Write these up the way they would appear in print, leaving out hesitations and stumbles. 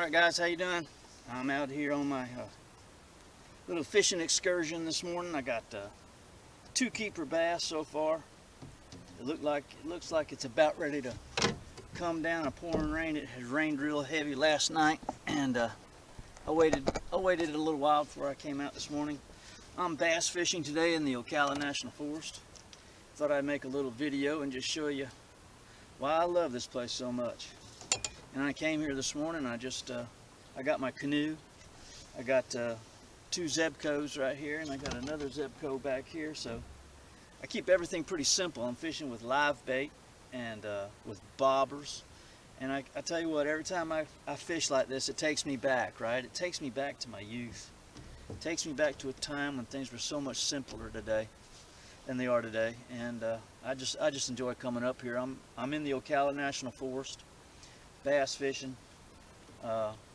Alright guys, how you doing? I'm out here on my little fishing excursion this morning. I got 2 keeper bass so far. It looks like it's about ready to come down. A pouring rain. It has rained real heavy last night, and I waited a little while before I came out this morning. I'm bass fishing today in the Ocala National Forest. Thought I'd make a little video and just show you why I love this place so much. And I came here this morning. I got my canoe. I got 2 Zebcos right here, and I got another Zebco back here. So I keep everything pretty simple. I'm fishing with live bait and with bobbers. And I tell you what, every time I fish like this, it takes me back, right? It takes me back to my youth. It takes me back to a time when things were so much simpler today than they are today. And I just enjoy coming up here. I'm in the Ocala National Forest, bass fishing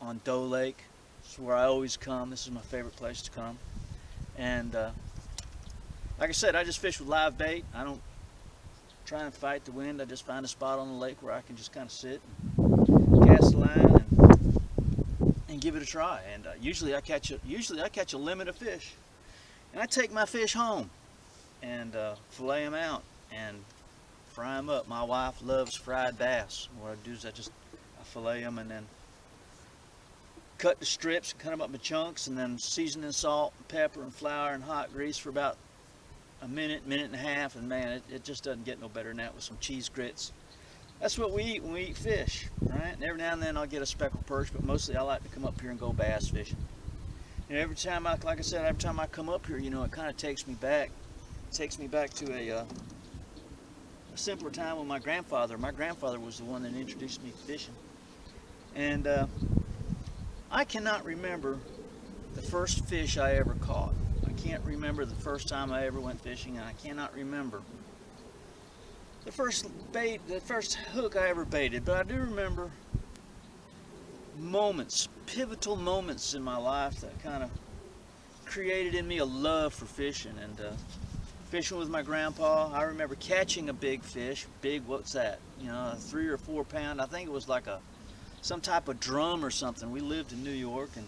on Doe Lake. It's where I always come. This is my favorite place to come. And like I said, I just fish with live bait. I don't try and fight the wind. I just find a spot on the lake where I can just kind of sit and cast a line and give it a try. And usually I catch a limit of fish, and I take my fish home and fillet them out and fry them up. My wife loves fried bass. What I do is I fillet them and then cut the strips, cut them up in chunks, and then season in salt, and pepper, and flour, and hot grease for about a minute and a half. And man, it just doesn't get no better than that with some cheese grits. That's what we eat when we eat fish, right? And every now and then I'll get a speckled perch, but mostly I like to come up here and go bass fishing. And every time I come up here, you know, it kind of takes me back. It takes me back to a simpler time with my grandfather. My grandfather was the one that introduced me to fishing. And I cannot remember the first fish I ever caught. I can't remember the first time I ever went fishing, and I cannot remember the first hook I ever baited. But I do remember moments, pivotal moments in my life that kind of created in me a love for fishing. And fishing with my grandpa, I remember catching a big fish. Big, what's that? You know, a 3 or 4 pound. I think it was like some type of drum or something. We lived in New York, and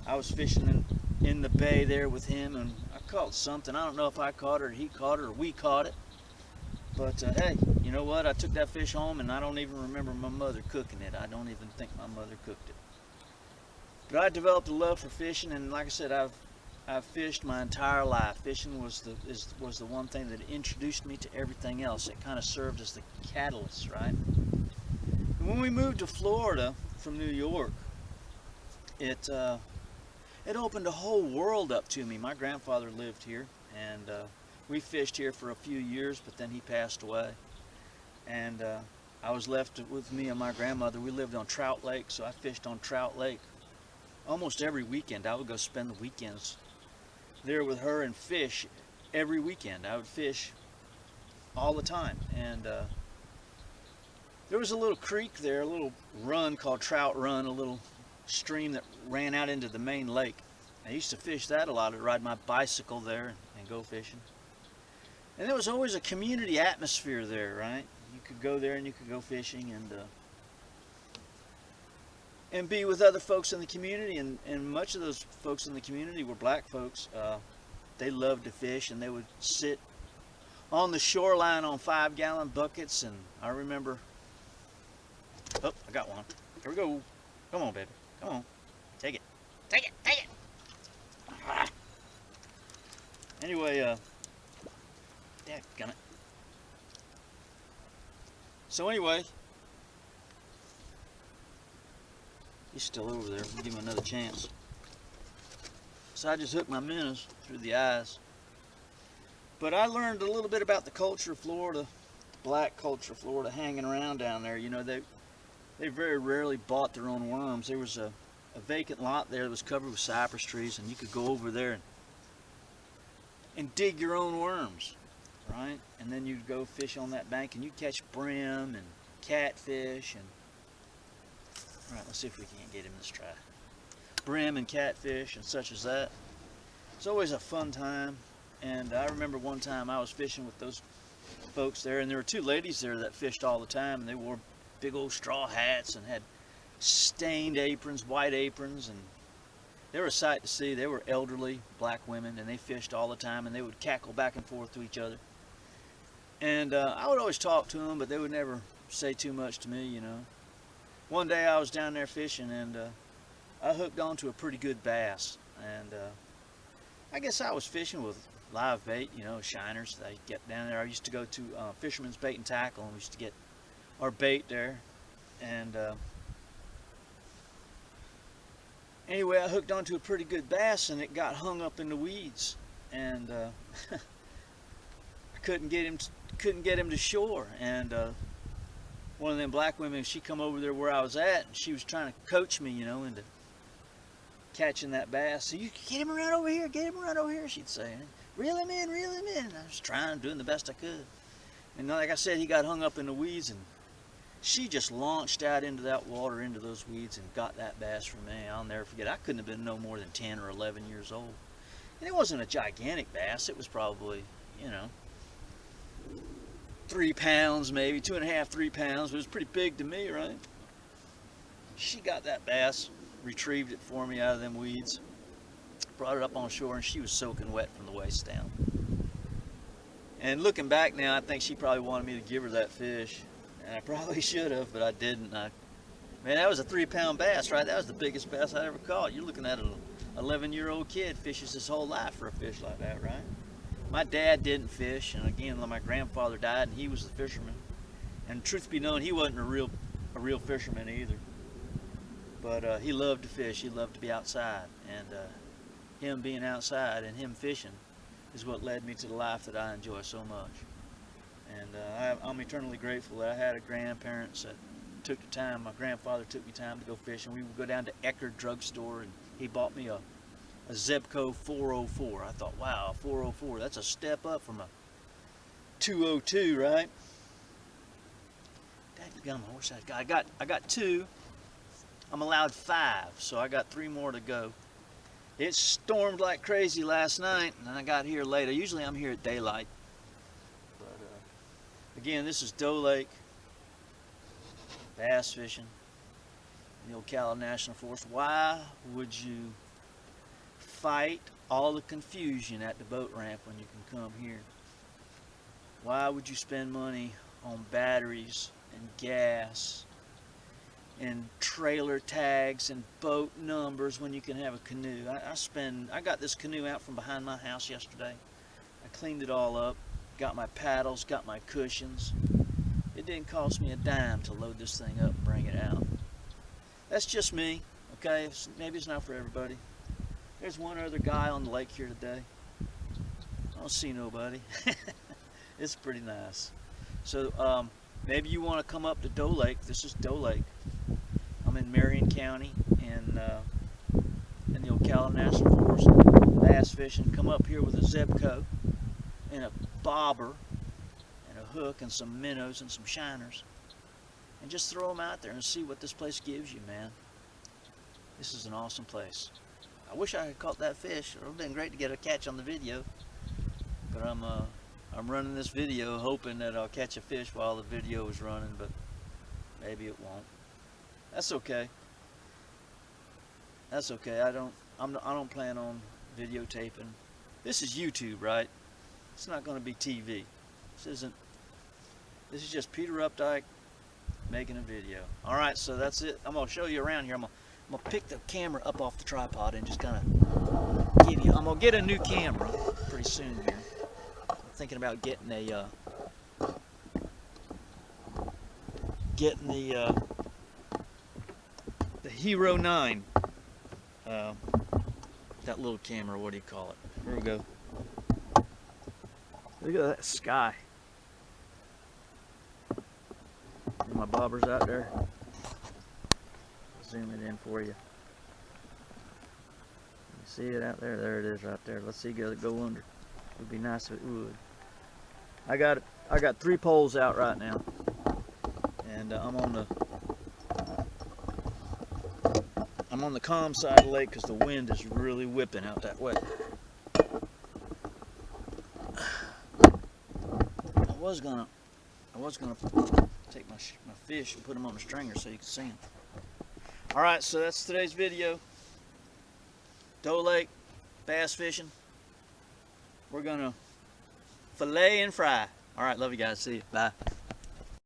I was fishing in the bay there with him, and I caught something. I don't know if I caught it or he caught it or we caught it. But hey, you know what? I took that fish home, and I don't even remember my mother cooking it. I don't even think my mother cooked it. But I developed a love for fishing, and like I said, I've fished my entire life. Fishing was the one thing that introduced me to everything else. It kind of served as the catalyst, right? And when we moved to Florida from New York, it opened a whole world up to me. My grandfather lived here, and we fished here for a few years, but then he passed away. And I was left with me and my grandmother. We lived on Trout Lake, so I fished on Trout Lake almost every weekend. I would go spend the weekends there with her and fish every weekend. I would fish all the time. And there was a little creek there, a little run called Trout Run, a little stream that ran out into the main lake. I used to fish that a lot. I'd ride my bicycle there and go fishing. And there was always a community atmosphere there, right? You could go there and you could go fishing and be with other folks in the community. And much of those folks in the community were black folks. They loved to fish, and they would sit on the shoreline on 5-gallon buckets. And I remember, oh, I got one. Here we go. Come on, baby. Come on. Take it. Take it. Take it. Anyway, dadgummit. So anyway, he's still over there. We'll give him another chance. So I just hooked my minnows through the eyes. But I learned a little bit about the culture of Florida, black culture of Florida, hanging around down there. You know, they very rarely bought their own worms. There was a vacant lot there that was covered with cypress trees, and you could go over there and dig your own worms, right? And then you'd go fish on that bank, and you'd catch brim and catfish. And all right, let's see if we can't get him this try. Brim and catfish and such as that. It's always a fun time. And I remember one time I was fishing with those folks there, and there were 2 ladies there that fished all the time, and they wore big old straw hats and had stained aprons, white aprons, and they were a sight to see. They were elderly black women, and they fished all the time, and they would cackle back and forth to each other. And I would always talk to them, but they would never say too much to me, you know. One day I was down there fishing, and I hooked onto a pretty good bass, and I guess I was fishing with live bait, you know, shiners. I get down there. I used to go to Fisherman's Bait and Tackle, and we used to get our bait there. And anyway, I hooked onto a pretty good bass, and it got hung up in the weeds, and I couldn't get him to shore. And one of them black women, she come over there where I was at, and she was trying to coach me, you know, into catching that bass. So you get him around over here, get him around over here, she'd say. Reel him in, reel him in. I was trying, doing the best I could. And like I said, he got hung up in the weeds, and she just launched out into that water, into those weeds, and got that bass for me. I'll never forget. I couldn't have been no more than 10 or 11 years old. And it wasn't a gigantic bass. It was probably, you know, 3 pounds maybe, 2.5, 3 pounds. But it was pretty big to me, right? She got that bass, retrieved it for me out of them weeds, brought it up on shore, and she was soaking wet from the waist down. And looking back now, I think she probably wanted me to give her that fish, and I probably should have, but I didn't. Man, that was a 3-pound bass, right? That was the biggest bass I ever caught. You're looking at an 11-year-old kid fishes his whole life for a fish like that, right? My dad didn't fish, and again, my grandfather died, and he was the fisherman. And truth be known, he wasn't a real fisherman either. But he loved to fish. He loved to be outside, and him being outside and him fishing is what led me to the life that I enjoy so much. And I'm eternally grateful that I had a grandparents that took the time. My grandfather took me time to go fishing. We would go down to Eckerd drugstore, and he bought me a Zebco 404. I thought, wow, 404, that's a step up from a 202, right? Dad, you got on my horse. I got 2. I'm allowed 5, so I got 3 more to go. It stormed like crazy last night, and I got here late. Usually I'm here at daylight. But again, this is Doe Lake, bass fishing in the Ocala National Forest. Why would you fight all the confusion at the boat ramp when you can come here? Why would you spend money on batteries and gas and trailer tags and boat numbers when you can have a canoe? I got this canoe out from behind my house yesterday. I cleaned it all up, got my paddles, got my cushions. It didn't cost me a dime to load this thing up and bring it out. That's just me, okay? Maybe it's not for everybody. There's one other guy on the lake here today. I don't see nobody. It's pretty nice. So maybe you want to come up to Doe Lake. This is Doe Lake. I'm in Marion County in the Ocala National Forest, bass fishing. Come up here with a Zebco and a bobber and a hook and some minnows and some shiners, and just throw them out there and see what this place gives you, man. This is an awesome place. I wish I had caught that fish. It would have been great to get a catch on the video, but I'm running this video hoping that I'll catch a fish while the video is running, but maybe it won't. That's okay. That's okay. I don't plan on videotaping. This is YouTube, right? It's not going to be TV. This is just Peter Updike making a video. All right, so that's it. I'm going to show you around here. I'm going to pick the camera up off the tripod and just kind of give you. I'm going to get a new camera pretty soon here. I'm thinking about getting the Hero 9. That little camera, what do you call it? Here we go. Look at that sky. My bobber's out there. Zoom it in for you. You see it out there? There it is right there. Let's see, go under. It would be nice if it would. I got 3 poles out right now, and I'm on the calm side of the lake because the wind is really whipping out that way. I was gonna take my fish and put them on a stringer so you can see them. All right, so that's today's video. Doe Lake bass fishing. We're gonna fillet and fry. All right, love you guys. See you. Bye.